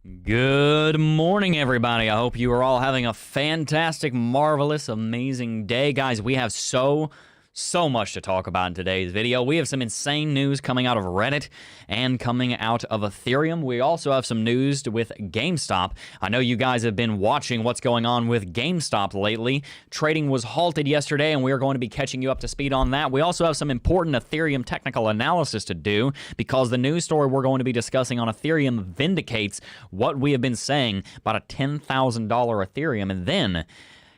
Good morning, everybody. I hope you are all having a fantastic, marvelous, amazing day. Guys, we have so much to talk about in today's video. We have some insane news coming out of Reddit and coming out of Ethereum. We also have some news with GameStop. I know you guys have been watching what's going on with GameStop lately. Trading was halted yesterday, and we are going to be catching you up to speed on that. We also have some important Ethereum technical analysis to do because the news story we're going to be discussing on Ethereum vindicates what we have been saying about a $10,000 Ethereum.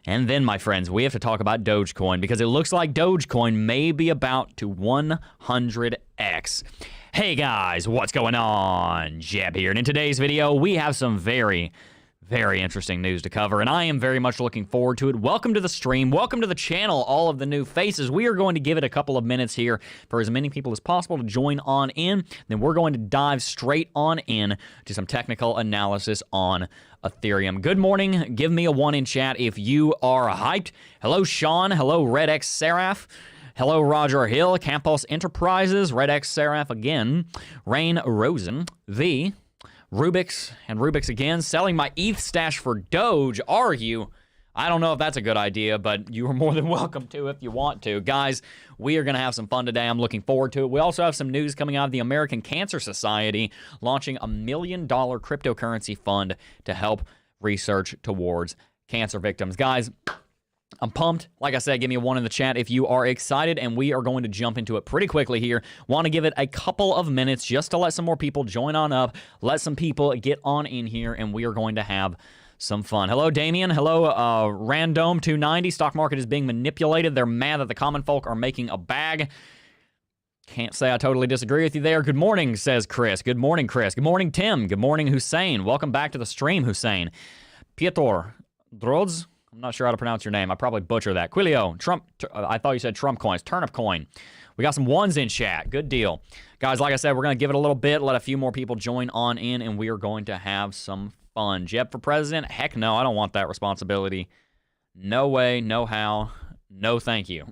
And then, my friends, we have to talk about Dogecoin because it looks like Dogecoin may be about to 100x. Hey guys, what's going on? Jeb here, and in today's video, we have some very interesting news to cover, and I am very much looking forward to it. Welcome to the stream. Welcome to the channel, all of the new faces. We are going to give it a couple of minutes here for as many people as possible to join on in. Then we're going to dive straight on in to some technical analysis on Ethereum. Good morning. Give me a 1 in chat if you are hyped. Hello, Sean. Hello, RedX Seraph. Hello, Roger Hill, Campos Enterprises, RedX Seraph again, Rain Rosen, V, Rubik's, and Rubik's again. Selling my ETH stash for Doge, are you? I don't know if that's a good idea, but you are more than welcome to if you want to. Guys, we are going to have some fun today. I'm looking forward to it. We also have some news coming out of the American Cancer Society launching a $1 million cryptocurrency fund to help research towards cancer victims. Guys, I'm pumped. Like I said, give me a 1 in the chat if you are excited, and we are going to jump into it pretty quickly here. Want to give it a couple of minutes just to let some more people join on up, let some people get on in here, and we are going to have some fun. Hello, Damien. Hello, Random290. Stock market is being manipulated. They're mad that the common folk are making a bag. Can't say I totally disagree with you there. Good morning, says Chris. Good morning, Chris. Good morning, Tim. Good morning, Hussein. Welcome back to the stream, Hussein. Piotr Drodz. I'm not sure how to pronounce your name. I probably butcher that. Quilio. Trump. I thought you said Trump coins. Turnip coin. We got some ones in chat. Good deal. Guys, like I said, we're going to give it a little bit, let a few more people join on in, and we are going to have some fun. Jeb for president? Heck no, I don't want that responsibility. No way, no how, no thank you.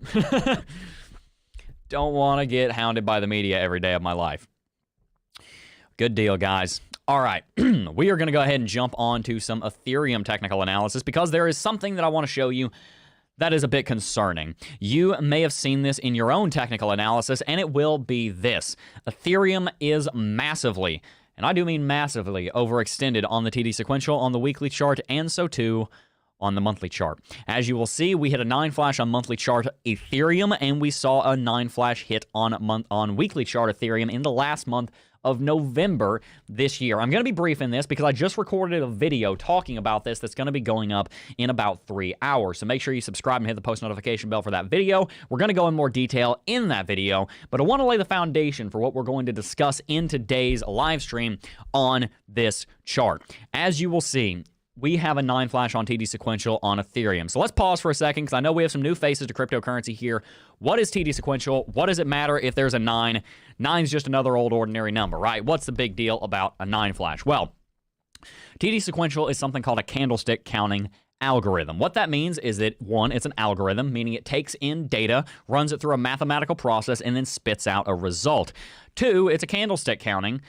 Don't want to get hounded by the media every day of my life. Good deal, guys. All right, we are going to go ahead and jump on to some Ethereum technical analysis because there is something that I want to show you that is a bit concerning. You may have seen this in your own technical analysis, and it will be this. Ethereum is massively, and I do mean massively, overextended on the TD sequential, on the weekly chart, and so too on the monthly chart. As you will see, we hit a 9 flash on monthly chart Ethereum, and we saw a 9 flash hit on weekly chart Ethereum in the last month of November this year. I'm going to be brief in this because I just recorded a video talking about this that's going to be going up in about 3 hours. So make sure you subscribe and hit the post notification bell for that video. We're going to go in more detail in that video, but I want to lay the foundation for what we're going to discuss in today's live stream on this chart. As you will see, we have a 9 flash on TD sequential on Ethereum. So let's pause for a second because I know we have some new faces to cryptocurrency here. What is TD sequential? What does it matter if there's a 9? 9's just another old ordinary number, right? What's the big deal about a 9 flash? Well, TD sequential is something called a candlestick counting algorithm. What that means is that, one, it's an algorithm, meaning it takes in data, runs it through a mathematical process, and then spits out a result. Two, it's a candlestick counting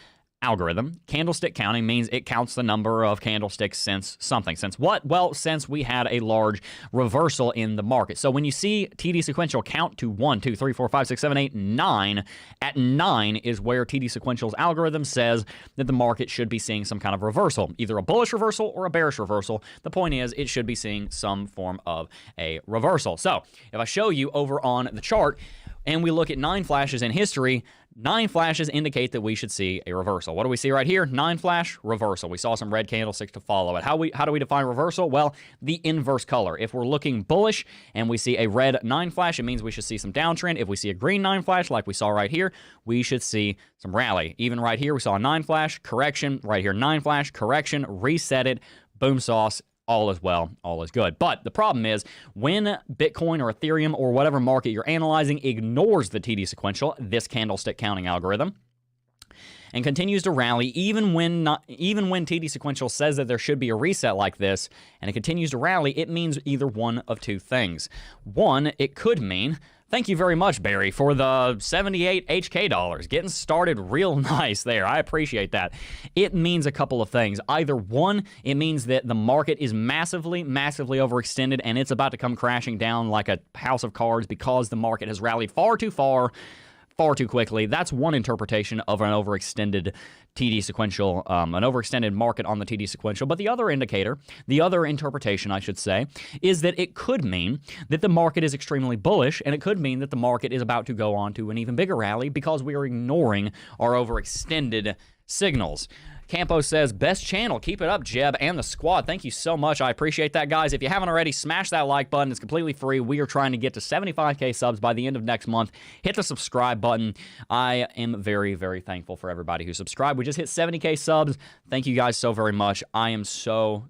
algorithm. Candlestick counting means it counts the number of candlesticks since something. Since what? Well, since we had a large reversal in the market. So when you see TD sequential count to 1, 2, 3, 4, 5, 6, 7, 8, 9, at 9 is where TD sequential's algorithm says that the market should be seeing some kind of reversal, either a bullish reversal or a bearish reversal. The point is it should be seeing some form of a reversal. So if I show you over on the chart and we look at 9 flashes in history, 9 flashes indicate that we should see a reversal. What do we see right here? 9 flash, reversal. We saw some red candlesticks to follow it. How do we define reversal? Well, the inverse color. If we're looking bullish and we see a red 9 flash, it means we should see some downtrend. If we see a green 9 flash, like we saw right here, we should see some rally. Even right here, we saw a 9 flash, correction. Right here, 9 flash, correction, reset it, boom sauce. All is well, all is good. But the problem is when Bitcoin or Ethereum or whatever market you're analyzing ignores the TD sequential, this candlestick counting algorithm, and continues to rally even when TD Sequential says that there should be a reset like this, and it continues to rally, it means either one of two things. One, it could mean, thank you very much, Barry, for the 78 HK dollars. Getting started real nice there. I appreciate that. It means a couple of things. Either one, it means that the market is massively, massively overextended and it's about to come crashing down like a house of cards because the market has rallied far too far, far too quickly. That's one interpretation of an overextended TD Sequential, an overextended market on the TD Sequential. But the other indicator, the other interpretation, I should say, is that it could mean that the market is extremely bullish, and it could mean that the market is about to go on to an even bigger rally because we are ignoring our overextended signals. Campo says, best channel. Keep it up, Jeb and the squad. Thank you so much. I appreciate that, guys. If you haven't already, smash that like button. It's completely free. We are trying to get to 75K subs by the end of next month. Hit the subscribe button. I am very, very thankful for everybody who subscribed. We just hit 70K subs. Thank you guys so very much. I am so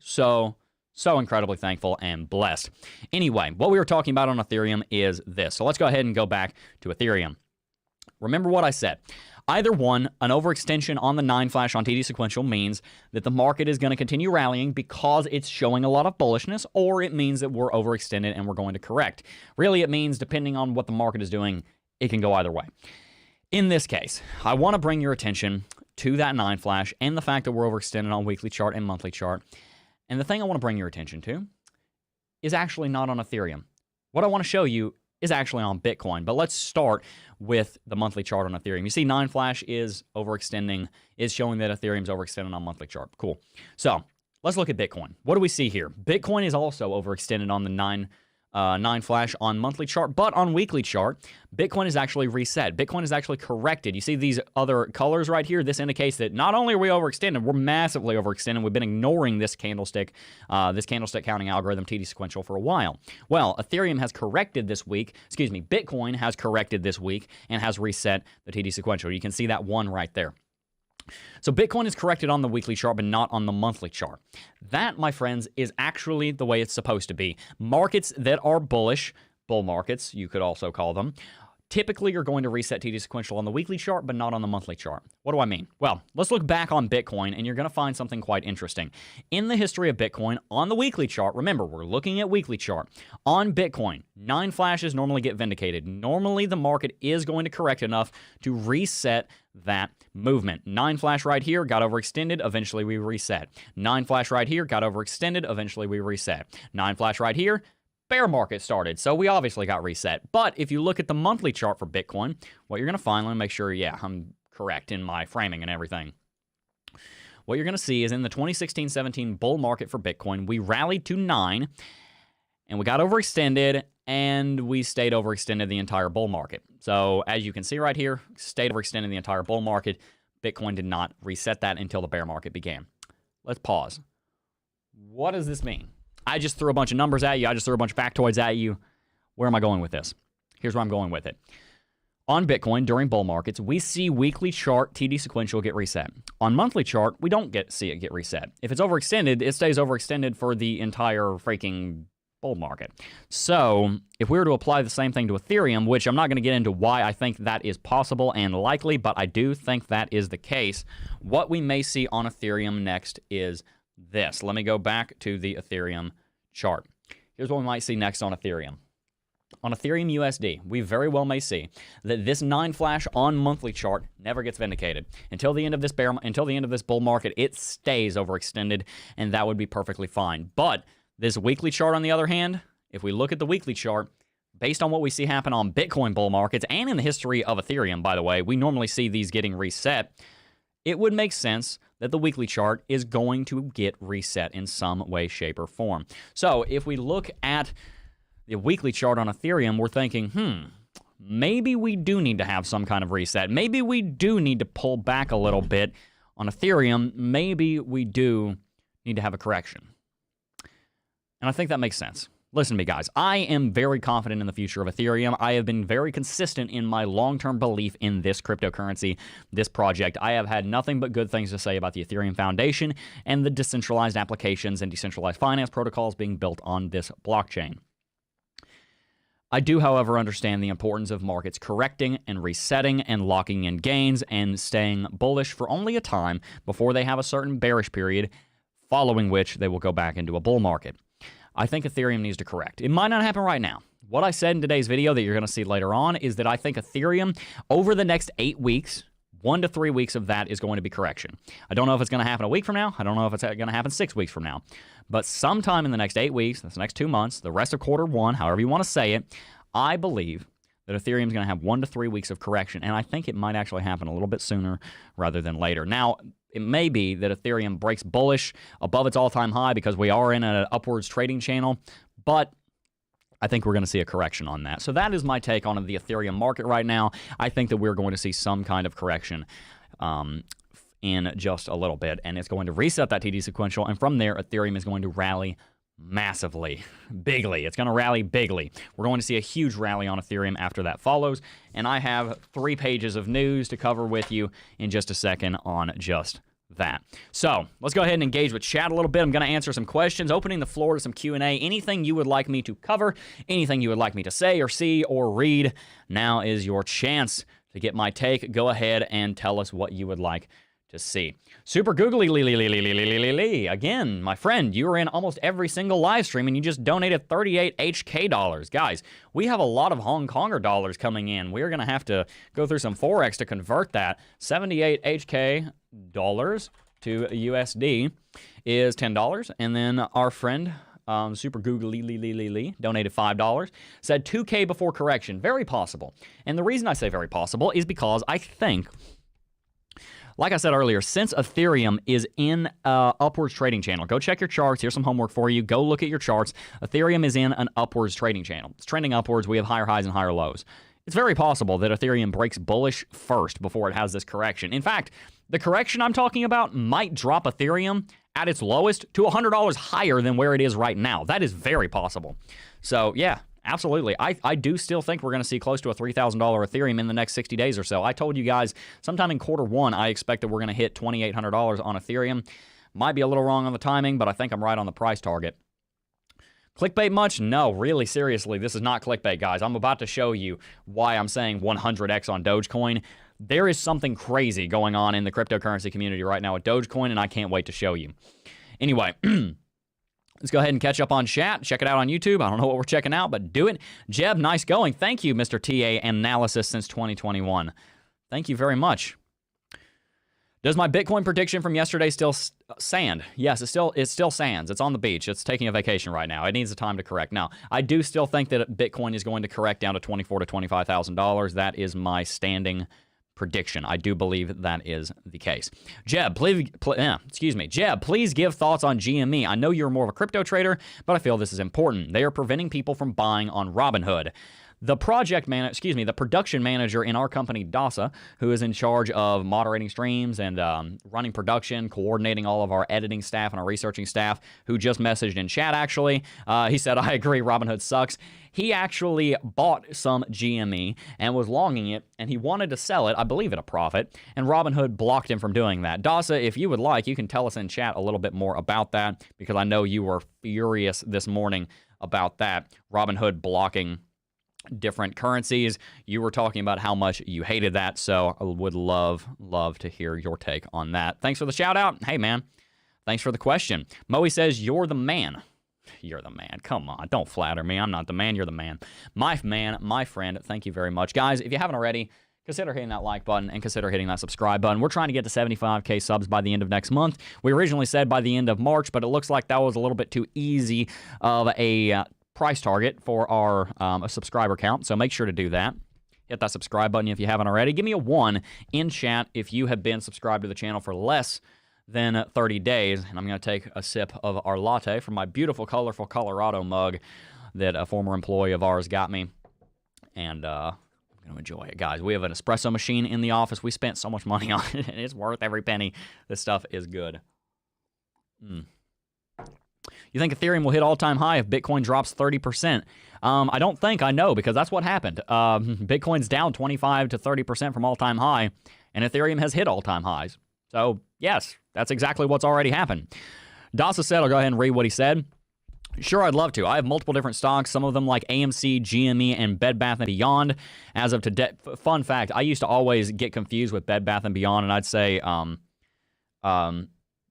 incredibly thankful and blessed. Anyway, what we were talking about on Ethereum is this. So let's go ahead and go back to Ethereum. Remember what I said. Either one, an overextension on the 9 flash on TD Sequential means that the market is going to continue rallying because it's showing a lot of bullishness, or it means that we're overextended and we're going to correct. Really, it means, depending on what the market is doing, it can go either way. In this case, I want to bring your attention to that 9 flash and the fact that we're overextended on weekly chart and monthly chart. And the thing I want to bring your attention to is actually not on Ethereum. What I want to show you is actually on Bitcoin. But let's start with the monthly chart on Ethereum. You see 9 flash is overextending, is showing that Ethereum's overextended on monthly chart. Cool. So let's look at Bitcoin. What do we see here? Bitcoin is also overextended on the 9 flash on monthly chart, but on weekly chart, Bitcoin is actually reset. Bitcoin is actually corrected. You see these other colors right here? This indicates that not only are we overextended, we're massively overextended. We've been ignoring this candlestick counting algorithm, TD Sequential, for a while. Well, Ethereum has corrected this week. Excuse me, Bitcoin has corrected this week and has reset the TD Sequential. You can see that one right there. So Bitcoin is corrected on the weekly chart, but not on the monthly chart. That, my friends, is actually the way it's supposed to be. Markets that are bullish, bull markets, you could also call them, typically you're going to reset TD Sequential on the weekly chart, but not on the monthly chart. What do I mean? Well, let's look back on Bitcoin, and you're going to find something quite interesting. In the history of Bitcoin, on the weekly chart, remember, we're looking at weekly chart. On Bitcoin, 9 flashes normally get vindicated. Normally, the market is going to correct enough to reset that movement. 9 flash right here, got overextended, eventually we reset. 9 flash right here, got overextended, eventually we reset. 9 flash right here, bear market started, so we obviously got reset. But if you look at the monthly chart for Bitcoin, what you're going to find, let me make sure, yeah, I'm correct in my framing and everything. What you're going to see is in the 2016-17 bull market for Bitcoin, we rallied to 9, and we got overextended, and we stayed overextended the entire bull market. So as you can see right here, stayed overextended the entire bull market. Bitcoin did not reset that until the bear market began. Let's pause. What does this mean? I just threw a bunch of numbers at you. I just threw a bunch of factoids at you. Where am I going with this? Here's where I'm going with it. On Bitcoin, during bull markets, we see weekly chart TD Sequential get reset. On monthly chart, we don't see it get reset. If it's overextended, it stays overextended for the entire freaking bull market. So if we were to apply the same thing to Ethereum, which I'm not going to get into why I think that is possible and likely, but I do think that is the case, what we may see on Ethereum next is this. Let me go back to the Ethereum chart. Here's what we might see next on Ethereum. On Ethereum USD, we very well may see that this 9 flash on monthly chart never gets vindicated. Until the end of this bull market, it stays overextended, and that would be perfectly fine. But this weekly chart, on the other hand, if we look at the weekly chart, based on what we see happen on Bitcoin bull markets and in the history of Ethereum, by the way, we normally see these getting reset. It would make sense that the weekly chart is going to get reset in some way, shape, or form. So if we look at the weekly chart on Ethereum, we're thinking, maybe we do need to have some kind of reset. Maybe we do need to pull back a little bit on Ethereum. Maybe we do need to have a correction. And I think that makes sense. Listen to me, guys. I am very confident in the future of Ethereum. I have been very consistent in my long-term belief in this cryptocurrency, this project. I have had nothing but good things to say about the Ethereum Foundation and the decentralized applications and decentralized finance protocols being built on this blockchain. I do, however, understand the importance of markets correcting and resetting and locking in gains and staying bullish for only a time before they have a certain bearish period, following which they will go back into a bull market. I think Ethereum needs to correct. It might not happen right now. What I said in today's video that you're going to see later on is that I think Ethereum, over the next 8 weeks, 1 to 3 weeks of that is going to be correction. I don't know if it's going to happen a week from now. I don't know if it's going to happen 6 weeks from now. But sometime in the next 8 weeks, this next 2 months, the rest of Q1, however you want to say it, I believe that Ethereum is going to have 1 to 3 weeks of correction. And I think it might actually happen a little bit sooner rather than later. Now, it may be that Ethereum breaks bullish above its all-time high because we are in an upwards trading channel, but I think we're going to see a correction on that. So that is my take on the Ethereum market right now. I think that we're going to see some kind of correction in just a little bit, and it's going to reset that TD sequential, and from there, Ethereum is going to rally massively, bigly. It's going to rally bigly. We're going to see a huge rally on Ethereum after that follows, and I have 3 pages of news to cover with you in just a second on just that. So let's go ahead and engage with chat a little bit. I'm going to answer some questions, opening the floor to some Q&A. Anything you would like me to cover, anything you would like me to say or see or read, now is your chance to get my take. Go ahead and tell us what you would like to see. Super Googly Lee. Again, my friend, you were in almost every single live stream and you just donated 38 HK dollars. Guys, we have a lot of Hong Konger dollars coming in. We're going to have to go through some Forex to convert that. 78 HK dollars to USD is $10. And then our friend, Super Googly Lee donated $5. Said 2K before correction. Very possible. And the reason I say very possible is because I think, like I said earlier, since Ethereum is in an upwards trading channel, go check your charts. Here's some homework for you. Go look at your charts. Ethereum is in an upwards trading channel. It's trending upwards. We have higher highs and higher lows. It's very possible that Ethereum breaks bullish first before it has this correction. In fact, the correction I'm talking about might drop Ethereum at its lowest to $100 higher than where it is right now. That is very possible. So, yeah. Absolutely. I do still think we're going to see close to a $3,000 Ethereum in the next 60 days or so. I told you guys sometime in Q1, I expect that we're going to hit $2,800 on Ethereum. Might be a little wrong on the timing, but I think I'm right on the price target. Clickbait much? No, really, seriously, this is not clickbait, guys. I'm about to show you why I'm saying 100x on Dogecoin. There is something crazy going on in the cryptocurrency community right now with Dogecoin, and I can't wait to show you. Anyway, let's go ahead and catch up on chat. Check it out on YouTube. I don't know what we're checking out, but do it. Jeb, nice going. Thank you, Mr. TA Analysis since 2021. Thank you very much. Does my Bitcoin prediction from yesterday still stand? Yes, it still stands. It's on the beach. It's taking a vacation right now. It needs the time to correct. Now, I do still think that Bitcoin is going to correct down to $24,000 to $25,000. That is my standing prediction. I do believe that is the case. Jeb, Jeb, please give thoughts on GME. I know you're more of a crypto trader, but I feel this is important. They are preventing people from buying on Robinhood. The production manager in our company, DASA, who is in charge of moderating streams and running production, coordinating all of our editing staff and our researching staff, who just messaged in chat, actually. He said, I agree, Robinhood sucks. He actually bought some GME and was longing it, and he wanted to sell it, I believe, at a profit, and Robinhood blocked him from doing that. DASA, if you would like, you can tell us in chat a little bit more about that, because I know you were furious this morning about that, Robinhood blocking different currencies. You were talking about how much you hated that, so I would love to hear your take on that. Thanks for the shout out. Hey, man. Thanks for the question. Moe says, you're the man. You're the man. Come on. Don't flatter me. I'm not the man. You're the man. My man, my friend. Thank you very much. Guys, if you haven't already, consider hitting that like button and consider hitting that subscribe button. We're trying to get to 75K subs by the end of next month. We originally said by the end of March, but it looks like that was a little bit too easy of a price target for our subscriber count, so make sure to do that. Hit that subscribe button if you haven't already. Give me a 1 in chat if you have been subscribed to the channel for less than 30 days. And I'm going to take a sip of our latte from my beautiful, colorful Colorado mug that a former employee of ours got me. And I'm going to enjoy it, guys. We have an espresso machine in the office. We spent so much money on it, and it's worth every penny. This stuff is good. You think Ethereum will hit all-time high if Bitcoin drops 30%? I don't think. I know, because that's what happened. Bitcoin's down 25 to 30% from all-time high, and Ethereum has hit all-time highs. So, yes, that's exactly what's already happened. Dasa said, I'll go ahead and read what he said. Sure, I'd love to. I have multiple different stocks, some of them like AMC, GME, and Bed Bath & Beyond. As of today, fun fact, I used to always get confused with Bed Bath & Beyond, and I'd say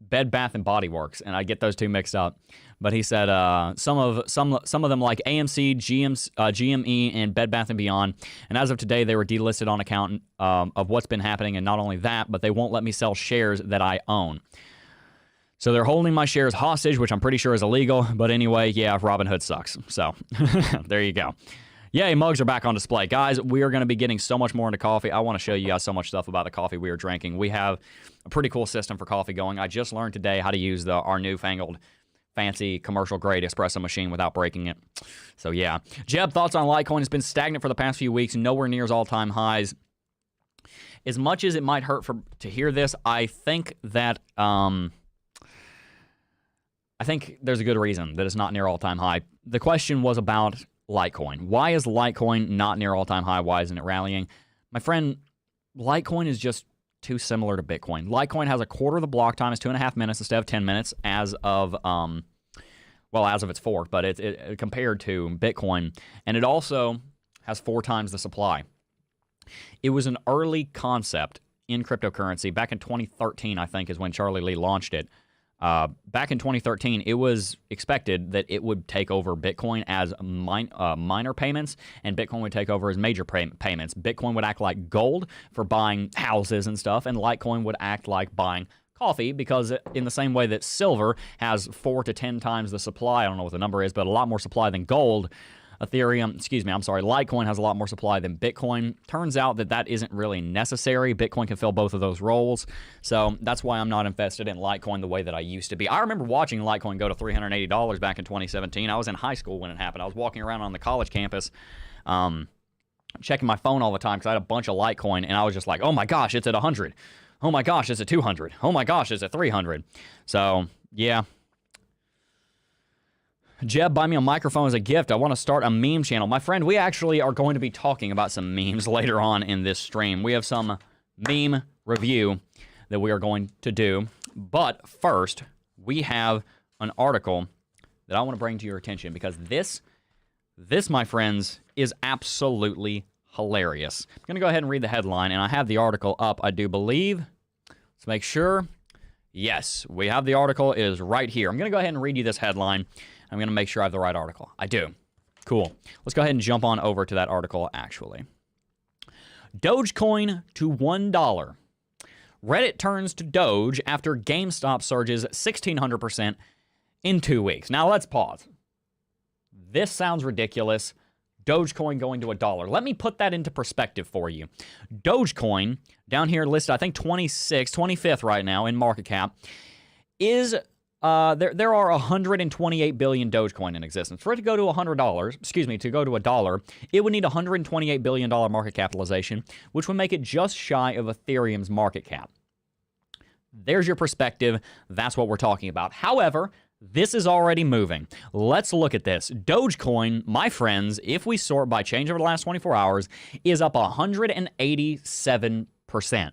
Bed Bath & Body Works, and I get those two mixed up. But he said some of them like AMC, GME, and Bed Bath & Beyond. And as of today, they were delisted on account of what's been happening, and not only that, but they won't let me sell shares that I own. So they're holding my shares hostage, which I'm pretty sure is illegal. But anyway, yeah, Robinhood sucks. So there you go. Yay, mugs are back on display. Guys, we are going to be getting so much more into coffee. I want to show you guys so much stuff about the coffee we are drinking. We have a pretty cool system for coffee going. I just learned today how to use our newfangled fancy commercial-grade espresso machine without breaking it. So yeah. Jeb, thoughts on Litecoin? It's been stagnant for the past few weeks, nowhere near its all-time highs. As much as it might hurt to hear this, I think that... I think there's a good reason that it's not near all-time high. The question was about Litecoin. Why is Litecoin not near all-time high? Why isn't it rallying? My friend, Litecoin is just too similar to Bitcoin. Litecoin has a quarter of the block time. It's 2.5 minutes instead of 10 minutes as of its fork, but it compared to Bitcoin. And it also has 4 times the supply. It was an early concept in cryptocurrency. Back in 2013, I think, is when Charlie Lee launched it. Back in 2013, it was expected that it would take over Bitcoin as minor payments, and Bitcoin would take over as major payments. Bitcoin would act like gold for buying houses and stuff, and Litecoin would act like buying coffee, because in the same way that silver has 4 to 10 times the supply, I don't know what the number is, but a lot more supply than gold, Litecoin has a lot more supply than Bitcoin. Turns out that isn't really necessary. Bitcoin can fill both of those roles. So that's why I'm not invested in Litecoin the way that I used to be. I remember watching Litecoin go to $380 back in 2017. I was in high school when it happened. I was walking around on the college campus checking my phone all the time because I had a bunch of Litecoin, and I was just like, oh my gosh, it's at 100. Oh my gosh, it's at 200. Oh my gosh, it's at 300. So, yeah. Jeb, buy me a microphone as a gift. I want to start a meme channel. My friend, we actually are going to be talking about some memes later on in this stream. We have some meme review that we are going to do. But first, we have an article that I want to bring to your attention, because this, my friends, is absolutely hilarious. I'm going to go ahead and read the headline, and I have the article up, I do believe. Let's make sure. Yes, we have the article. It is right here. I'm going to go ahead and read you this headline. I'm going to make sure I have the right article. I do. Cool. Let's go ahead and jump on over to that article, actually. Dogecoin to $1. Reddit turns to Doge after GameStop surges 1,600% in 2 weeks. Now, let's pause. This sounds ridiculous. Dogecoin going to $1. Let me put that into perspective for you. Dogecoin, down here listed, I think 25th right now in market cap, is... There are 128 billion Dogecoin in existence. For it to go to $100, to go to $1, it would need $128 billion market capitalization, which would make it just shy of Ethereum's market cap. There's your perspective. That's what we're talking about. However, this is already moving. Let's look at this. Dogecoin, my friends, if we sort by change over the last 24 hours, is up 187%.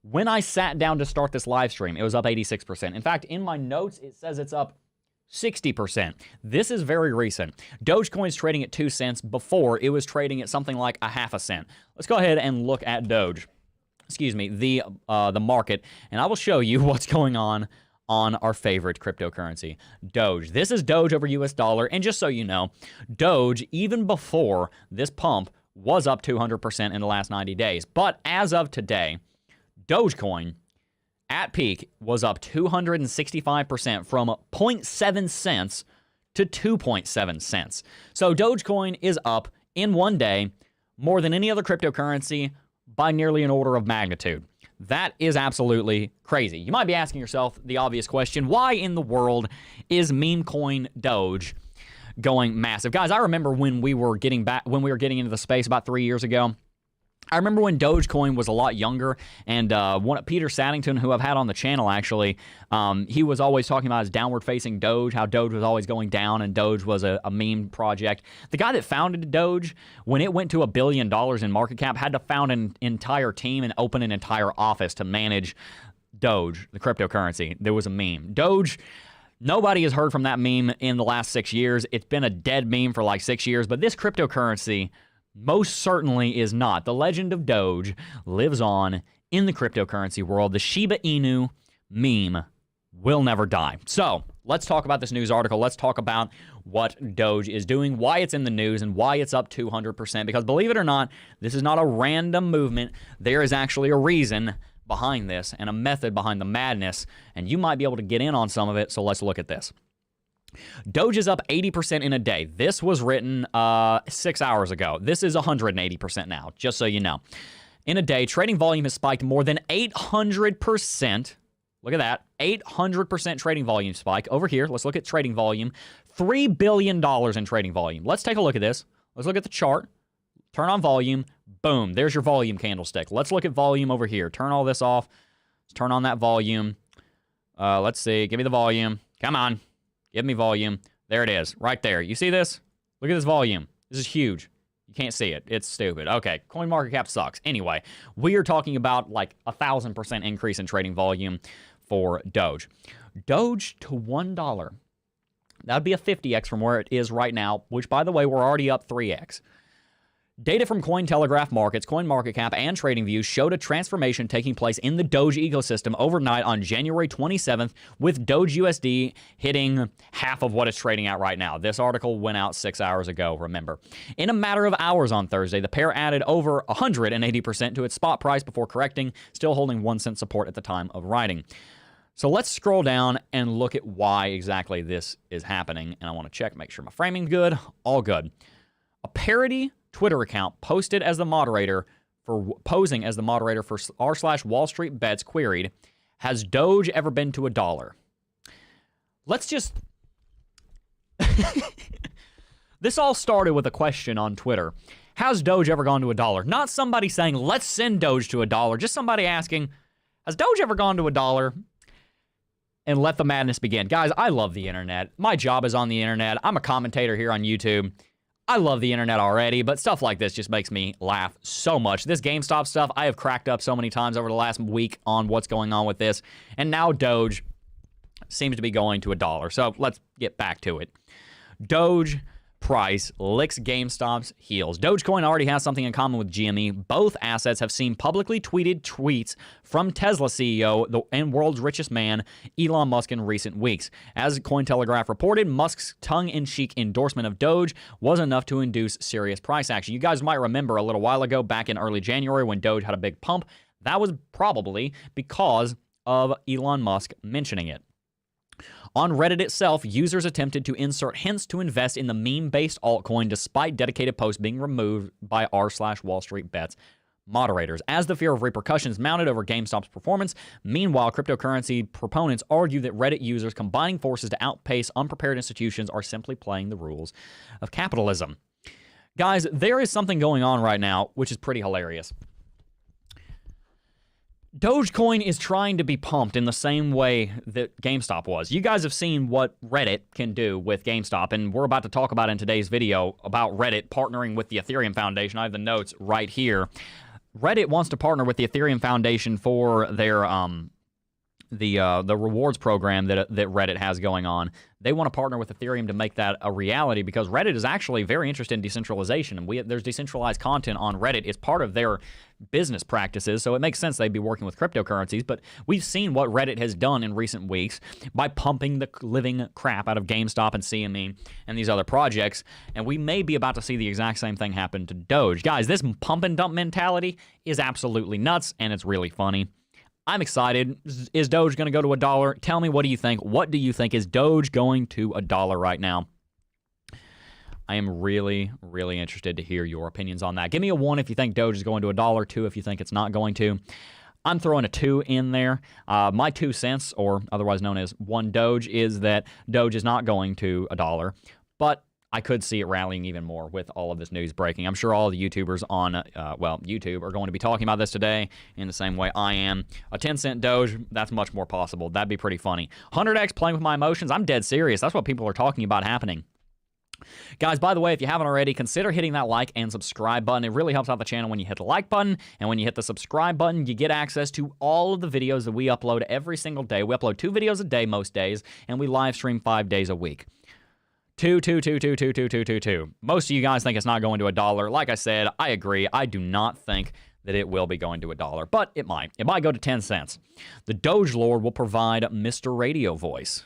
When I sat down to start this live stream, it was up 86%. In fact, in my notes, it says it's up 60%. This is very recent. Dogecoin is trading at 2 cents. Before, it was trading at something like a half a cent. Let's go ahead and look at Doge. The market, and I will show you what's going on our favorite cryptocurrency, Doge. This is Doge over US dollar, and just so you know, Doge, even before this pump, was up 200% in the last 90 days. But as of today, Dogecoin, at peak, was up 265% from 0.7 cents to 2.7 cents. So Dogecoin is up in 1 day more than any other cryptocurrency by nearly an order of magnitude. That is absolutely crazy. You might be asking yourself the obvious question, why in the world is meme coin Doge going massive? Guys, I remember when we were getting into the space about 3 years ago. I remember when Dogecoin was a lot younger, and Peter Saddington, who I've had on the channel actually, he was always talking about his downward-facing Doge, how Doge was always going down, and Doge was a meme project. The guy that founded Doge, when it went to $1 billion in market cap, had to found an entire team and open an entire office to manage Doge, the cryptocurrency. There was a meme. Doge, Nobody has heard from that meme in the last 6 years. It's been a dead meme for like 6 years, but this cryptocurrency most certainly is not. The legend of Doge lives on in the cryptocurrency world. The Shiba Inu meme will never die. So let's talk about this news article. Let's talk about what Doge is doing, why it's in the news, and why it's up 200%. Because believe it or not, this is not a random movement. There is actually a reason behind this and a method behind the madness, and you might be able to get in on some of it. So let's look at this. Doge is up 80% in a day. This was written 6 hours ago. This is 180% now, just so you know. In a day, trading volume has spiked more than 800%. Look at that. 800% trading volume spike. Over here, let's look at trading volume. $3 billion in trading volume. Let's take a look at this. Let's look at the chart. Turn on volume. Boom. There's your volume candlestick. Let's look at volume over here. Turn all this off. Let's turn on that volume. Let's see. Give me the volume. Come on. Give me volume. There it is. Right there. You see this? Look at this volume. This is huge. You can't see it. It's stupid. Okay. CoinMarketCap sucks. Anyway, we are talking about like 1,000% increase in trading volume for Doge. Doge to $1. That would be a 50x from where it is right now, which, by the way, we're already up 3x. Data from Cointelegraph Markets, CoinMarketCap, and TradingView showed a transformation taking place in the Doge ecosystem overnight on January 27th, with Doge USD hitting half of what it's trading at right now. This article went out 6 hours ago, remember. In a matter of hours on Thursday, the pair added over 180% to its spot price before correcting, still holding 1 cent support at the time of writing. So let's scroll down and look at why exactly this is happening. And I want to check, make sure my framing's good. All good. A parody Twitter account posted as the moderator for posing as the moderator for r/Wall Street Bets queried, has Doge ever been to $1? Let's just... This all started with a question on Twitter. Has Doge ever gone to $1? Not somebody saying, let's send Doge to $1. Just somebody asking, has Doge ever gone to $1? And let the madness begin. Guys, I love the internet. My job is on the internet. I'm a commentator here on YouTube. I love the internet already, but stuff like this just makes me laugh so much. This GameStop stuff, I have cracked up so many times over the last week on what's going on with this. And now Doge seems to be going to $1. So let's get back to it. Doge price licks GameStop's heels. Dogecoin already has something in common with GME. Both assets have seen publicly tweeted tweets from Tesla CEO and world's richest man, Elon Musk, in recent weeks. As Cointelegraph reported, Musk's tongue-in-cheek endorsement of Doge was enough to induce serious price action. You guys might remember a little while ago, back in early January, when Doge had a big pump. That was probably because of Elon Musk mentioning it. On Reddit itself, users attempted to insert hints to invest in the meme-based altcoin despite dedicated posts being removed by r/Wall Street Bets moderators. As the fear of repercussions mounted over GameStop's performance, meanwhile, cryptocurrency proponents argue that Reddit users combining forces to outpace unprepared institutions are simply playing the rules of capitalism. Guys, there is something going on right now which is pretty hilarious. Dogecoin is trying to be pumped in the same way that GameStop was. You guys have seen what Reddit can do with GameStop, and we're about to talk about in today's video about Reddit partnering with the Ethereum Foundation. I have the notes right here. Reddit wants to partner with the Ethereum Foundation for their the rewards program that Reddit has going on. They want to partner with Ethereum to make that a reality because Reddit is actually very interested in decentralization, and there's decentralized content on Reddit. It's part of their business practices, so it makes sense they'd be working with cryptocurrencies, but we've seen what Reddit has done in recent weeks by pumping the living crap out of GameStop and CME and these other projects, and we may be about to see the exact same thing happen to Doge. Guys, this pump and dump mentality is absolutely nuts, and it's really funny. I'm excited. Is Doge going to go to $1? Tell me, what do you think? What do you think? Is Doge going to $1 right now? I am really, really interested to hear your opinions on that. Give me a 1 if you think Doge is going to $1, 2 if you think it's not going to. I'm throwing a 2 in there. My 2 cents, or otherwise known as 1 Doge, is that Doge is not going to $1, but I could see it rallying even more with all of this news breaking. I'm sure all the YouTubers on, YouTube are going to be talking about this today in the same way I am. A 10-cent Doge, that's much more possible. That'd be pretty funny. 100x playing with my emotions. I'm dead serious. That's what people are talking about happening. Guys, by the way, if you haven't already, consider hitting that like and subscribe button. It really helps out the channel when you hit the like button, and when you hit the subscribe button, you get access to all of the videos that we upload every single day. We upload 2 videos a day most days, and we live stream 5 days a week. 2. Most of you guys think it's not going to $1. Like I said, I agree. I do not think that it will be going to $1, but it might. It might go to 10 cents. The Doge Lord will provide Mr. Radio voice.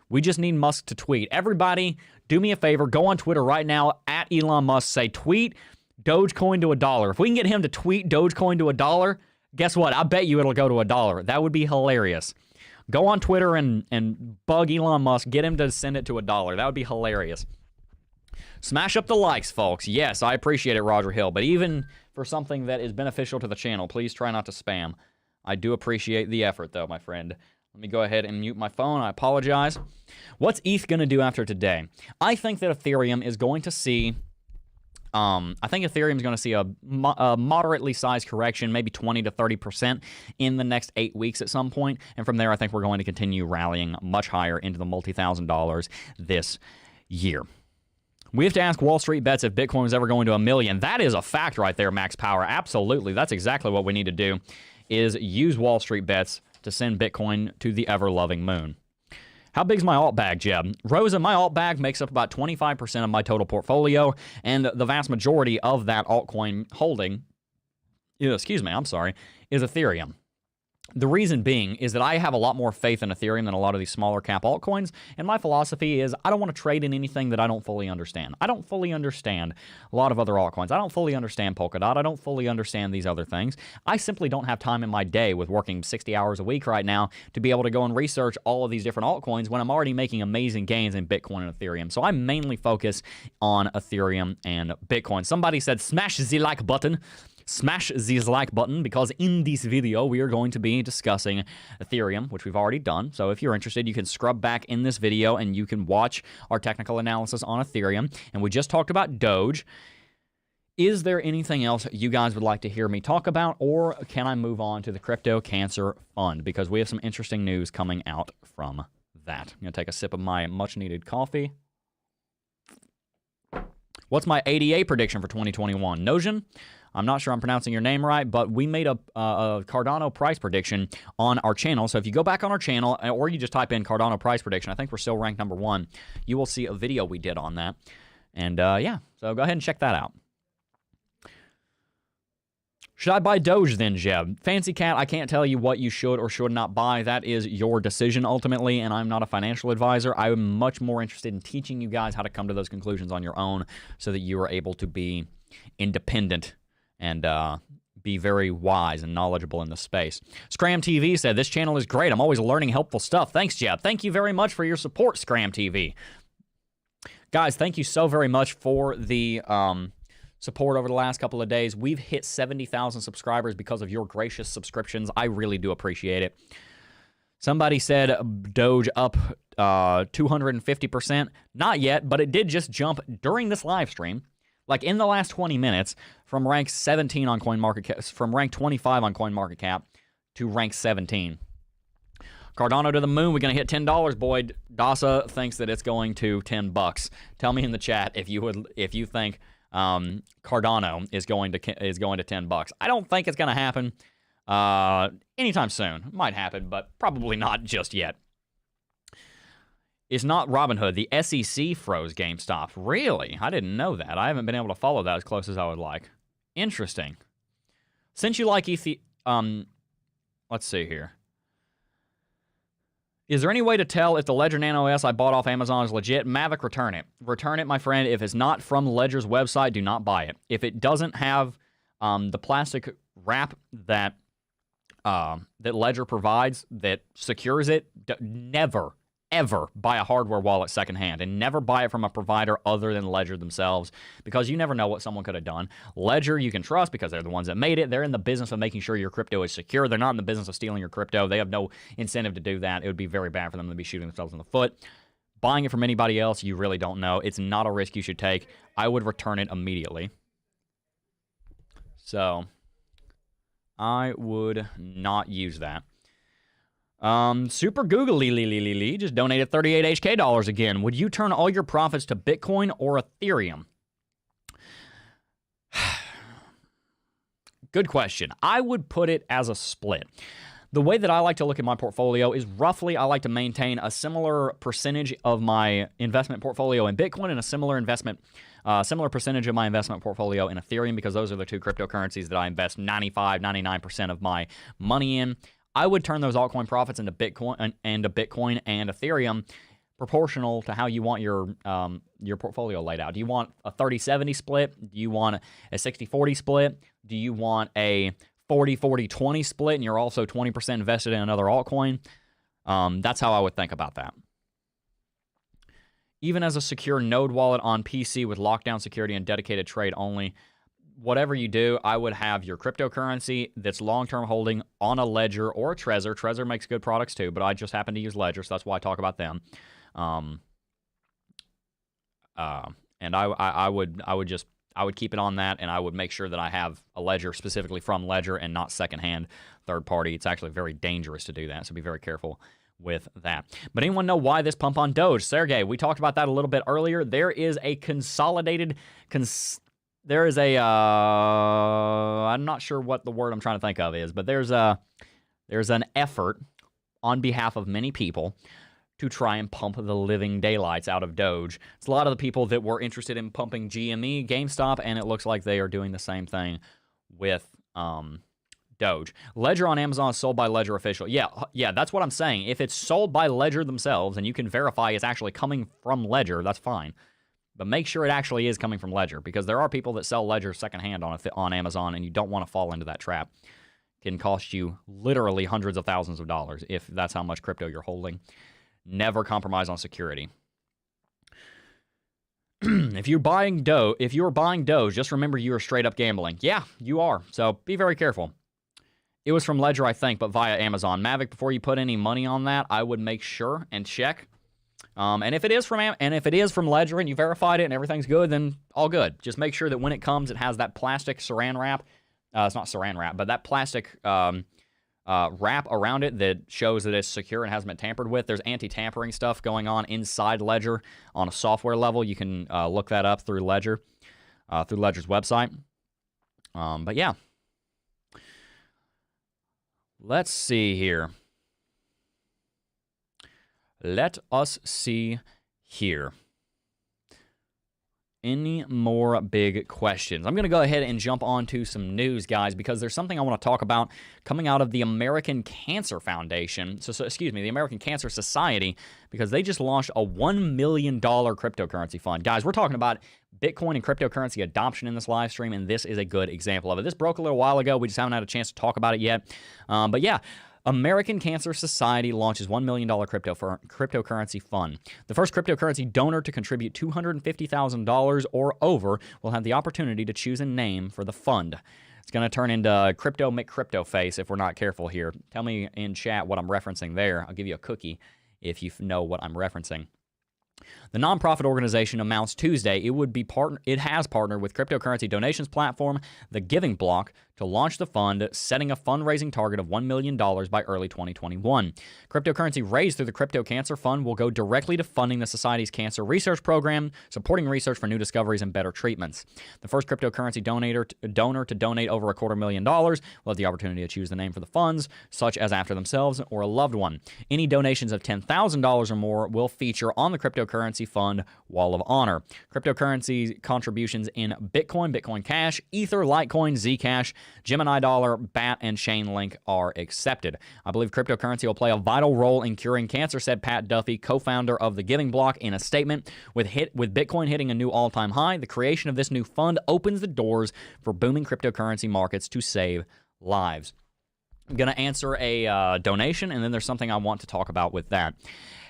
We just need Musk to tweet. Everybody, do me a favor. Go on Twitter right now, at Elon Musk. Say, tweet Dogecoin to $1. If we can get him to tweet Dogecoin to $1, guess what? I bet you it'll go to $1. That would be hilarious. Go on Twitter and bug Elon Musk. Get him to send it to $1. That would be hilarious. Smash up the likes, folks. Yes, I appreciate it, Roger Hill. But even for something that is beneficial to the channel, please try not to spam. I do appreciate the effort, though, my friend. Let me go ahead and mute my phone. I apologize. What's ETH going to do after today? I think that Ethereum is going to see... I think Ethereum is going to see a moderately sized correction, maybe 20 to 30% in the next 8 weeks at some point. And from there, I think we're going to continue rallying much higher into the multi-thousand dollars this year. We have to ask Wall Street Bets if Bitcoin is ever going to $1 million. That is a fact right there, Max Power. Absolutely. That's exactly what we need to do, is use Wall Street Bets to send Bitcoin to the ever-loving moon. How big's my alt bag, Jeb? Rosa, my alt bag makes up about 25% of my total portfolio, and the vast majority of that altcoin holding, excuse me, I'm sorry, is Ethereum. The reason being is that I have a lot more faith in Ethereum than a lot of these smaller cap altcoins, and my philosophy is I don't want to trade in anything that I don't fully understand. I don't fully understand a lot of other altcoins. I don't fully understand Polkadot. I don't fully understand these other things. I simply don't have time in my day with working 60 hours a week right now to be able to go and research all of these different altcoins when I'm already making amazing gains in Bitcoin and Ethereum. So I mainly focus on Ethereum and Bitcoin. Somebody said, smash the like button. Smash the like button, because in this video we are going to be discussing Ethereum, which we've already done. So if you're interested, you can scrub back in this video and you can watch our technical analysis on Ethereum. And we just talked about Doge. Is there anything else you guys would like to hear me talk about, or can I move on to the Crypto Cancer Fund? Because we have some interesting news coming out from that. I'm going to take a sip of my much-needed coffee. What's my ADA prediction for 2021? Nojin? I'm not sure I'm pronouncing your name right, but we made a Cardano price prediction on our channel. So if you go back on our channel, or you just type in Cardano price prediction, I think we're still ranked #1, you will see a video we did on that. And yeah, so go ahead and check that out. Should I buy Doge then, Jeb? Fancy Cat, I can't tell you what you should or should not buy. That is your decision ultimately, and I'm not a financial advisor. I'm much more interested in teaching you guys how to come to those conclusions on your own so that you are able to be independent and be very wise and knowledgeable in the space. Scram TV said, this channel is great. I'm always learning helpful stuff. Thanks, Jeb. Thank you very much for your support, Scram TV. Guys, thank you so very much for the support over the last couple of days. We've hit 70,000 subscribers because of your gracious subscriptions. I really do appreciate it. Somebody said Doge up 250%. Not yet, but it did just jump during this live stream. Like in the last 20 minutes, from rank 17 on CoinMarketCap, from rank 25 on CoinMarketCap to rank 17. Cardano to the moon. We're gonna hit $10, boy. Dasa thinks that it's going to $10. Tell me in the chat if you think Cardano is going to $10. I don't think it's gonna happen anytime soon. It might happen, but probably not just yet. It's not Robinhood. The SEC froze GameStop. Really? I didn't know that. I haven't been able to follow that as close as I would like. Interesting. Since you like let's see here. Is there any way to tell if the Ledger Nano S I bought off Amazon is legit? Mavic, return it. Return it, my friend. If it's not from Ledger's website, do not buy it. If it doesn't have the plastic wrap that Ledger provides that secures it, never, ever buy a hardware wallet secondhand, and never buy it from a provider other than Ledger themselves, because you never know what someone could have done. Ledger you can trust because they're the ones that made it. They're in the business of making sure your crypto is secure. They're not in the business of stealing your crypto. They have no incentive to do that. It would be very bad for them to be shooting themselves in the foot. Buying it from anybody else, you really don't know. It's not a risk you should take. I would return it immediately. So I would not use that. Super Googly just donated 38 HK dollars again. Would you turn all your profits to Bitcoin or Ethereum? Good question. I would put it as a split. The way that I like to look at my portfolio is roughly I like to maintain a similar percentage of my investment portfolio in Bitcoin and a similar percentage of my investment portfolio in Ethereum, because those are the two cryptocurrencies that I invest 99% of my money in. I would turn those altcoin profits into Bitcoin and Ethereum proportional to how you want your portfolio laid out. Do you want a 30-70 split? Do you want a 60-40 split? Do you want a 40-40-20 split and you're also 20% invested in another altcoin? That's how I would think about that. Even as a secure node wallet on PC with lockdown security and dedicated trade only, whatever you do, I would have your cryptocurrency that's long-term holding on a Ledger or a Trezor. Trezor makes good products too, but I just happen to use Ledger, so that's why I talk about them. And I would keep it on that, and I would make sure that I have a Ledger specifically from Ledger and not secondhand third party. It's actually very dangerous to do that, so be very careful with that. But anyone know why this pump on Doge? Sergey, we talked about that a little bit earlier. There is a I'm not sure what the word I'm trying to think of is, but there's an effort on behalf of many people to try and pump the living daylights out of Doge. It's a lot of the people that were interested in pumping GME, GameStop, and it looks like they are doing the same thing with Doge. Ledger on Amazon is sold by Ledger Official. Yeah, that's what I'm saying. If it's sold by Ledger themselves and you can verify it's actually coming from Ledger, that's fine. But make sure it actually is coming from Ledger, because there are people that sell Ledger secondhand on Amazon, and you don't want to fall into that trap. It can cost you literally hundreds of thousands of dollars if that's how much crypto you're holding. Never compromise on security. If you're buying Doge, just remember you are straight up gambling. Yeah, you are. So be very careful. It was from Ledger, I think, but via Amazon. Mavic, before you put any money on that, I would make sure and check. And if it is from Ledger and you verified it and everything's good, then all good. Just make sure that when it comes, it has that plastic saran wrap. It's not saran wrap, but that plastic wrap around it that shows that it's secure and hasn't been tampered with. There's anti-tampering stuff going on inside Ledger on a software level. You can look that up through Ledger's website. But yeah. Let's see here. Let us see here. Any more big questions? I'm going to go ahead and jump on to some news, guys, because there's something I want to talk about coming out of the American Cancer Foundation. Excuse me, the American Cancer Society, because they just launched a $1 million cryptocurrency fund. Guys, we're talking about Bitcoin and cryptocurrency adoption in this live stream, and this is a good example of it. This broke a little while ago. We just haven't had a chance to talk about it yet. But yeah. American Cancer Society launches $1 million cryptocurrency fund. The first cryptocurrency donor to contribute $250,000 or over will have the opportunity to choose a name for the fund. It's going to turn into Crypto McCrypto Face if we're not careful here. Tell me in chat what I'm referencing there. I'll give you a cookie if you know what I'm referencing. The nonprofit organization announced Tuesday it has partnered with cryptocurrency donations platform The Giving Block to launch the fund, setting a fundraising target of $1 million by early 2021. Cryptocurrency raised through the Crypto Cancer Fund will go directly to funding the Society's cancer research program, supporting research for new discoveries and better treatments. The first cryptocurrency donor to donate over $250,000 will have the opportunity to choose the name for the funds, such as after themselves or a loved one. Any donations of $10,000 or more will feature on the Cryptocurrency Fund Wall of Honor. Cryptocurrency contributions in Bitcoin, Bitcoin Cash, Ether, Litecoin, Zcash, Gemini Dollar, BAT, and Chainlink are accepted. I believe cryptocurrency will play a vital role in curing cancer, said Pat Duffy, co-founder of The Giving Block, in a statement. With Bitcoin hitting a new all-time high, the creation of this new fund opens the doors for booming cryptocurrency markets to save lives. I'm going to answer a donation, and then there's something I want to talk about with that.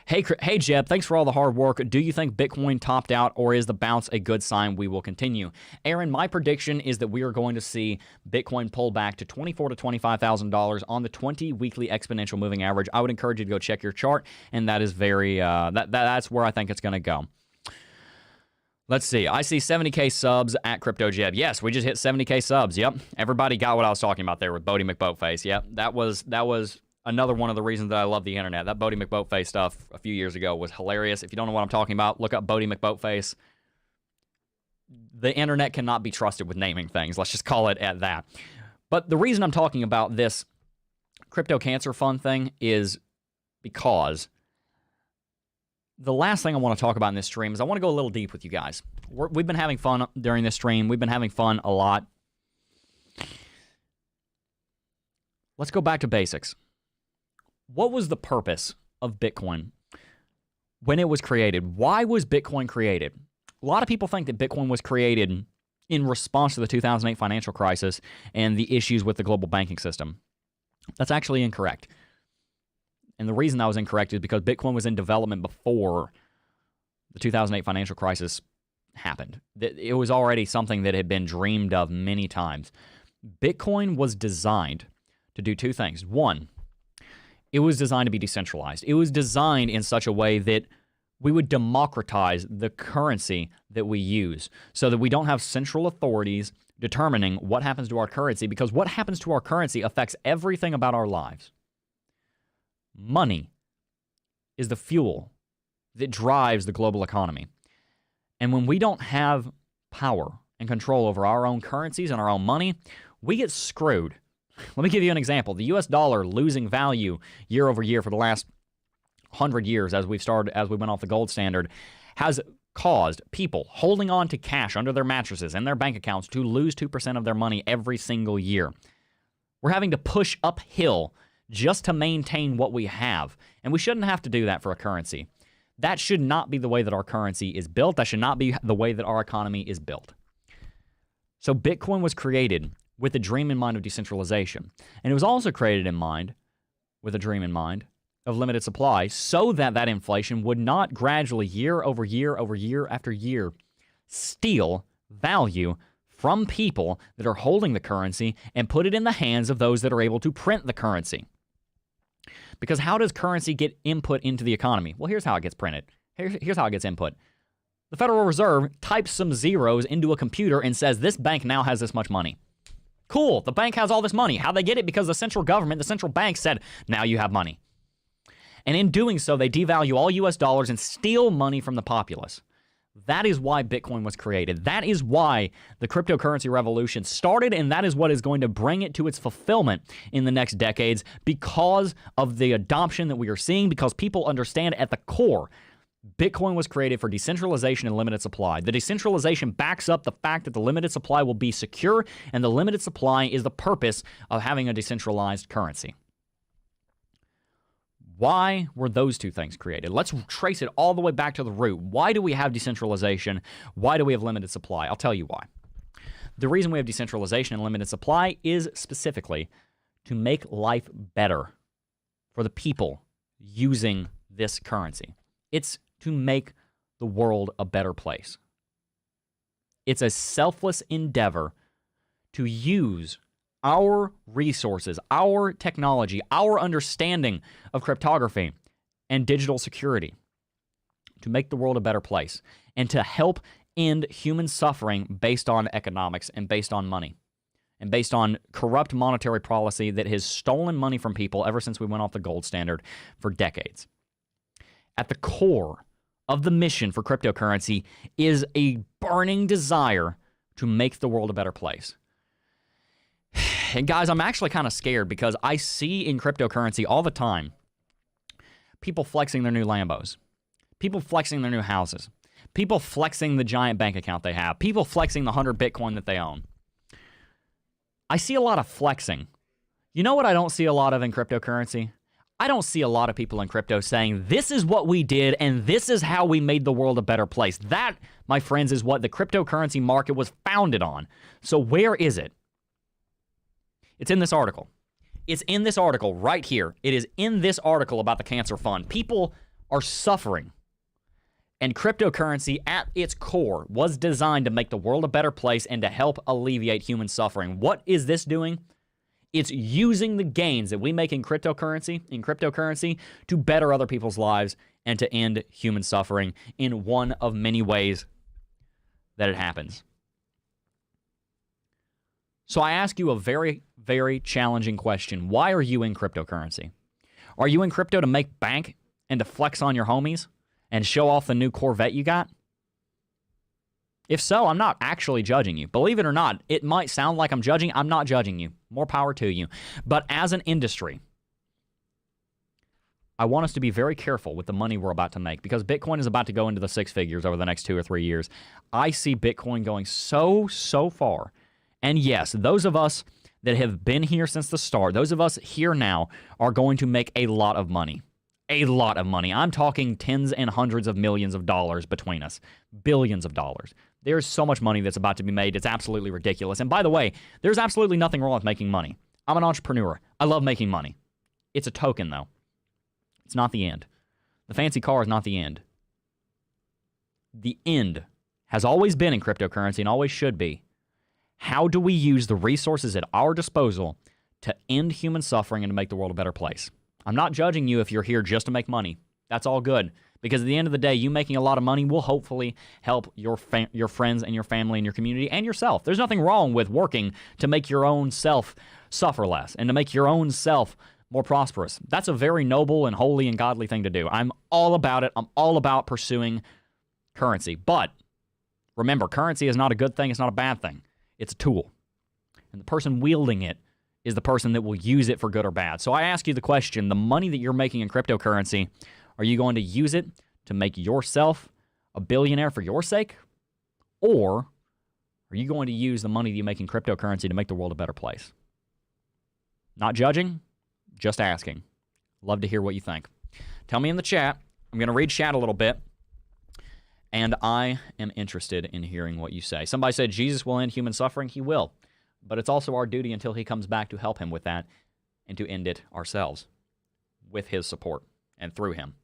Hey, Jeb, thanks for all the hard work. Do you think Bitcoin topped out, or is the bounce a good sign we will continue? Aaron, my prediction is that we are going to see Bitcoin pull back to $24,000 to $25,000 on the 20-weekly exponential moving average. I would encourage you to go check your chart, and that is that's where I think it's going to go. Let's see. I see 70K subs at CryptoJeb. Yes, we just hit 70K subs. Yep. Everybody got what I was talking about there with Bodie McBoatface. Yep. That was another one of the reasons that I love the internet. That Bodie McBoatface stuff a few years ago was hilarious. If you don't know what I'm talking about, look up Bodie McBoatface. The internet cannot be trusted with naming things. Let's just call it at that. But the reason I'm talking about this crypto cancer fund thing is because the last thing I want to talk about in this stream is I want to go a little deep with you guys. We've been having fun during this stream. We've been having fun a lot. Let's go back to basics. What was the purpose of Bitcoin when it was created? Why was Bitcoin created? A lot of people think that Bitcoin was created in response to the 2008 financial crisis and the issues with the global banking system. That's actually incorrect. And the reason that was incorrect is because Bitcoin was in development before the 2008 financial crisis happened. It was already something that had been dreamed of many times. Bitcoin was designed to do two things. One, it was designed to be decentralized. It was designed in such a way that we would democratize the currency that we use so that we don't have central authorities determining what happens to our currency, because what happens to our currency affects everything about our lives. Money is the fuel that drives the global economy. And when we don't have power and control over our own currencies and our own money, we get screwed. Let me give you an example. The US dollar losing value year over year for the last 100 years as we went off the gold standard has caused people holding on to cash under their mattresses and their bank accounts to lose 2% of their money every single year. We're having to push uphill just to maintain what we have. And we shouldn't have to do that for a currency. That should not be the way that our currency is built. That should not be the way that our economy is built. So Bitcoin was created with a dream in mind of decentralization. And it was also created in mind, with a dream in mind, of limited supply, so that that inflation would not gradually, year over year over year after year, steal value from people that are holding the currency and put it in the hands of those that are able to print the currency. Because how does currency get input into the economy? Well, here's how it gets printed. Here's how it gets input. The Federal Reserve types some zeros into a computer and says, this bank now has this much money. Cool, the bank has all this money. How'd they get it? Because the central government, the central bank said, now you have money. And in doing so, they devalue all US dollars and steal money from the populace. That is why Bitcoin was created. That is why the cryptocurrency revolution started, and that is what is going to bring it to its fulfillment in the next decades because of the adoption that we are seeing, because people understand at the core, Bitcoin was created for decentralization and limited supply. The decentralization backs up the fact that the limited supply will be secure, and the limited supply is the purpose of having a decentralized currency. Why were those two things created? Let's trace it all the way back to the root. Why do we have decentralization? Why do we have limited supply? I'll tell you why. The reason we have decentralization and limited supply is specifically to make life better for the people using this currency. It's to make the world a better place. It's a selfless endeavor to use our resources, our technology, our understanding of cryptography and digital security to make the world a better place and to help end human suffering based on economics and based on money and based on corrupt monetary policy that has stolen money from people ever since we went off the gold standard for decades. At the core of the mission for cryptocurrency is a burning desire to make the world a better place. And guys, I'm actually kind of scared because I see in cryptocurrency all the time people flexing their new Lambos, people flexing their new houses, people flexing the giant bank account they have, people flexing the 100 Bitcoin that they own. I see a lot of flexing. You know what I don't see a lot of in cryptocurrency? I don't see a lot of people in crypto saying, this is what we did and this is how we made the world a better place. That, my friends, is what the cryptocurrency market was founded on. So where is it? It's in this article. It's in this article right here. It is in this article about the cancer fund. People are suffering. And cryptocurrency at its core was designed to make the world a better place and to help alleviate human suffering. What is this doing? It's using the gains that we make in cryptocurrency to better other people's lives and to end human suffering in one of many ways that it happens. So I ask you a very, very challenging question. Why are you in cryptocurrency? Are you in crypto to make bank and to flex on your homies and show off the new Corvette you got? If so, I'm not actually judging you. Believe it or not, it might sound like I'm judging. I'm not judging you. More power to you. But as an industry, I want us to be very careful with the money we're about to make because Bitcoin is about to go into the six figures over the next 2 or 3 years. I see Bitcoin going so far. And yes, those of us that have been here since the start, those of us here now are going to make a lot of money. A lot of money. I'm talking tens and hundreds of millions of dollars between us. Billions of dollars. There's so much money that's about to be made. It's absolutely ridiculous. And by the way, there's absolutely nothing wrong with making money. I'm an entrepreneur. I love making money. It's a token, though. It's not the end. The fancy car is not the end. The end has always been in cryptocurrency and always should be. How do we use the resources at our disposal to end human suffering and to make the world a better place? I'm not judging you if you're here just to make money. That's all good. Because at the end of the day, you making a lot of money will hopefully help your friends and your family and your community and yourself. There's nothing wrong with working to make your own self suffer less and to make your own self more prosperous. That's a very noble and holy and godly thing to do. I'm all about it. I'm all about pursuing currency. But remember, currency is not a good thing. It's not a bad thing. It's a tool. And the person wielding it is the person that will use it for good or bad. So I ask you the question, the money that you're making in cryptocurrency, are you going to use it to make yourself a billionaire for your sake? Or are you going to use the money that you make in cryptocurrency to make the world a better place? Not judging, just asking. Love to hear what you think. Tell me in the chat. I'm going to read chat a little bit. And I am interested in hearing what you say. Somebody said Jesus will end human suffering. He will. But it's also our duty until he comes back to help him with that and to end it ourselves with his support and through him.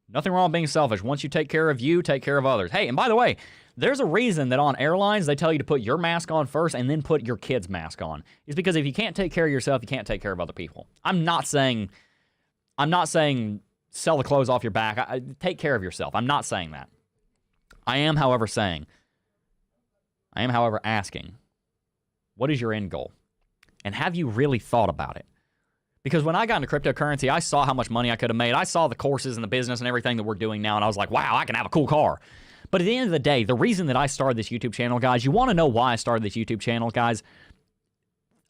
Nothing wrong with being selfish. Once you take care of you, take care of others. Hey, and by the way, there's a reason that on airlines they tell you to put your mask on first and then put your kid's mask on. It's because if you can't take care of yourself, you can't take care of other people. I'm not saying sell the clothes off your back. Take care of yourself. I'm not saying that. I am, however, asking, what is your end goal? And have you really thought about it? Because when I got into cryptocurrency, I saw how much money I could have made. I saw the courses and the business and everything that we're doing now, and I was like, wow, I can have a cool car. But at the end of the day, the reason that I started this YouTube channel, guys, you want to know why I started this YouTube channel, guys?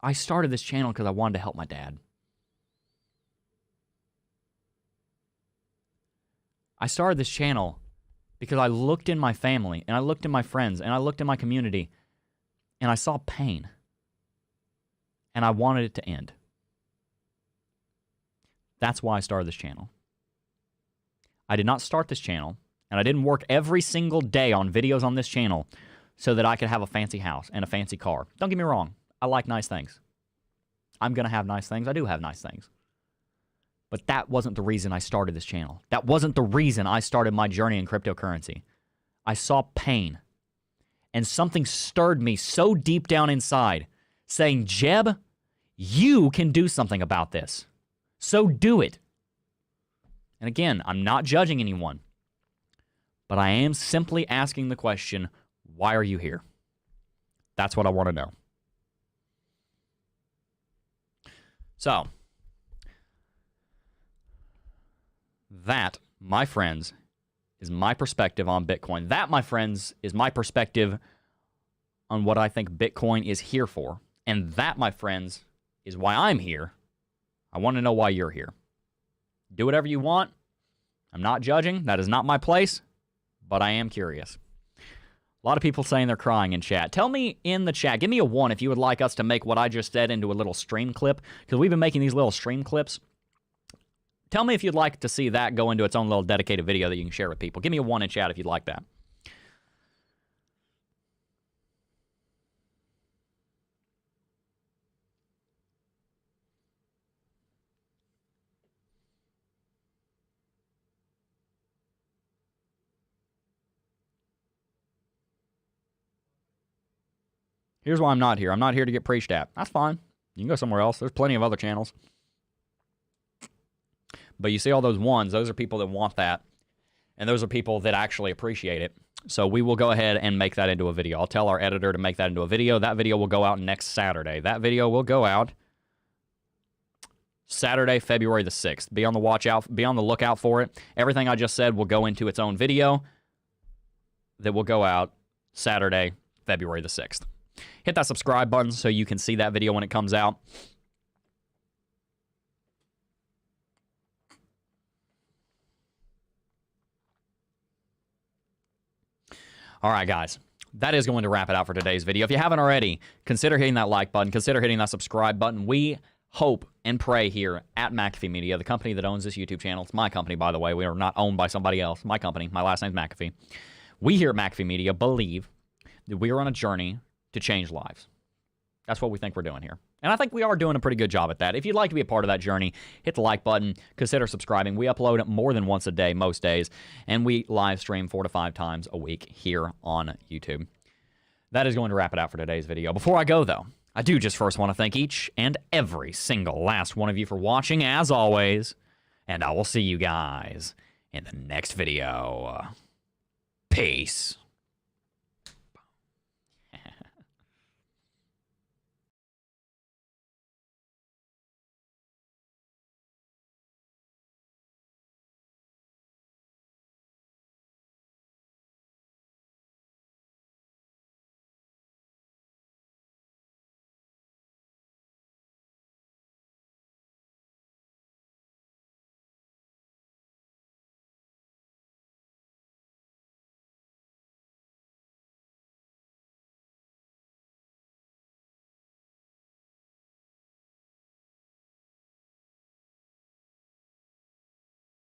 I started this channel because I wanted to help my dad. I started this channel because I looked in my family, and I looked in my friends, and I looked in my community, and I saw pain. And I wanted it to end. That's why I started this channel. I did not start this channel, and I didn't work every single day on videos on this channel so that I could have a fancy house and a fancy car. Don't get me wrong. I like nice things. I'm going to have nice things. I do have nice things. But that wasn't the reason I started this channel. That wasn't the reason I started my journey in cryptocurrency. I saw pain, and something stirred me so deep down inside, saying, Jeb, you can do something about this. So do it. And again, I'm not judging anyone, but I am simply asking the question, why are you here? That's what I want to know. So, that, my friends, is my perspective on Bitcoin. That, my friends, is my perspective on what I think Bitcoin is here for. And that, my friends, is why I'm here. I want to know why you're here. Do whatever you want. I'm not judging. That is not my place. But I am curious. A lot of people saying they're crying in chat. Tell me in the chat. Give me a 1 if you would like us to make what I just said into a little stream clip. Because we've been making these little stream clips. Tell me if you'd like to see that go into its own little dedicated video that you can share with people. Give me a 1 in chat if you'd like that. Here's why I'm not here. I'm not here to get preached at. That's fine. You can go somewhere else. There's plenty of other channels. But you see all those 1s, those are people that want that. And those are people that actually appreciate it. So we will go ahead and make that into a video. I'll tell our editor to make that into a video. That video will go out next Saturday. That video will go out Saturday, February the 6th. Be on the lookout for it. Everything I just said will go into its own video that will go out Saturday, February the 6th. Hit that subscribe button so you can see that video when it comes out. All right, guys. That is going to wrap it out for today's video. If you haven't already, consider hitting that like button. Consider hitting that subscribe button. We hope and pray here at McAfee Media, the company that owns this YouTube channel. It's my company, by the way. We are not owned by somebody else. My company. My last name's McAfee. We here at McAfee Media believe that we are on a journey to change lives. That's what we think we're doing here. And I think we are doing a pretty good job at that. If you'd like to be a part of that journey, hit the like button. Consider subscribing. We upload it more than once a day, most days. And we live stream 4 to 5 times a week here on YouTube. That is going to wrap it out for today's video. Before I go, though, I do just first want to thank each and every single last one of you for watching, as always. And I will see you guys in the next video. Peace.